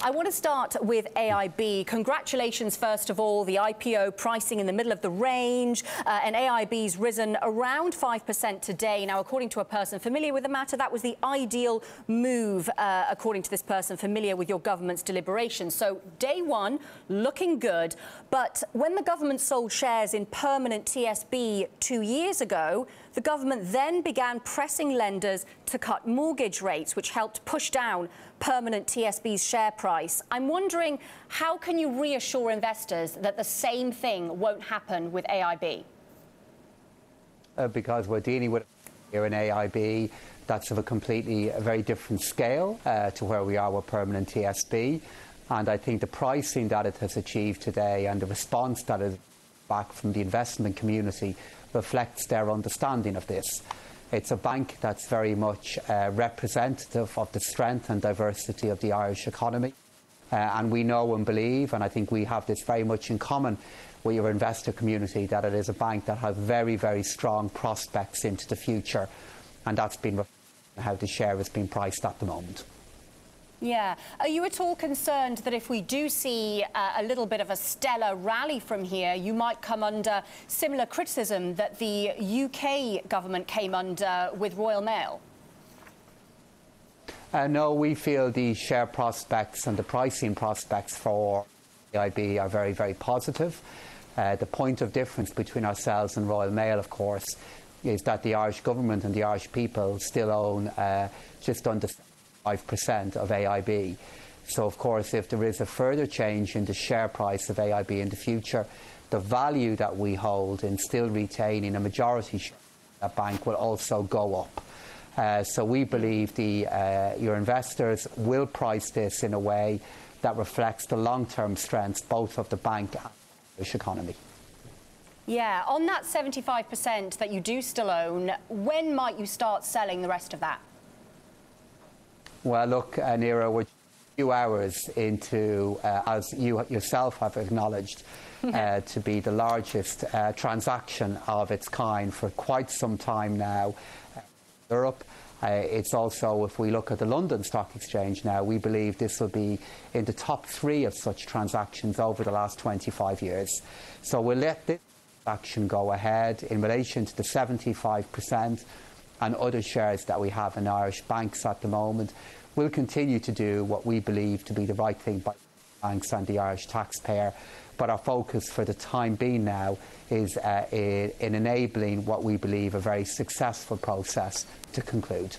I want to start with AIB. Congratulations, first of all, the IPO pricing in the middle of the range, and AIB's risen around 5% today. Now, according to a person familiar with the matter, that was the ideal move, according to this person familiar with your government's deliberations. So, day one, looking good. But when the government sold shares in permanent TSB 2 years ago, the government then began pressing lenders to cut mortgage rates, which helped push down permanent TSB's share price. I'm wondering, how can you reassure investors that the same thing won't happen with AIB? Because we're dealing with here in AIB that's of a very different scale to where we are with permanent TSB. And I think the pricing that it has achieved today and the response that is back from the investment community reflects their understanding of this. It's a bank that's very much representative of the strength and diversity of the Irish economy. And we know and believe, and I think we have this very much in common with your investor community, that it is a bank that has very, very strong prospects into the future. And that's been how the share has been priced at the moment. Yeah. Are you at all concerned that if we do see a little bit of a stellar rally from here, you might come under similar criticism that the UK government came under with Royal Mail? No, we feel the share prospects and the pricing prospects for AIB are very, very positive. The point of difference between ourselves and Royal Mail, of course, is that the Irish government and the Irish people still own just under 5% of AIB. So, of course, if there is a further change in the share price of AIB in the future, the value that we hold in still retaining a majority share of that bank will also go up. So we believe your investors will price this in a way that reflects the long-term strengths both of the bank and the Irish economy. Yeah, on that 75% that you do still own, when might you start selling the rest of that? Well, look, Nejra, we're a few hours into, as you yourself have acknowledged, to be the largest transaction of its kind for quite some time now in Europe. It's also, if we look at the London Stock Exchange now, we believe this will be in the top 3 of such transactions over the last 25 years. So we'll let this transaction go ahead in relation to the 75% and other shares that we have in Irish banks at the moment. We'll continue to do what we believe to be the right thing by banks and the Irish taxpayer. But our focus for the time being now is in enabling what we believe a very successful process to conclude.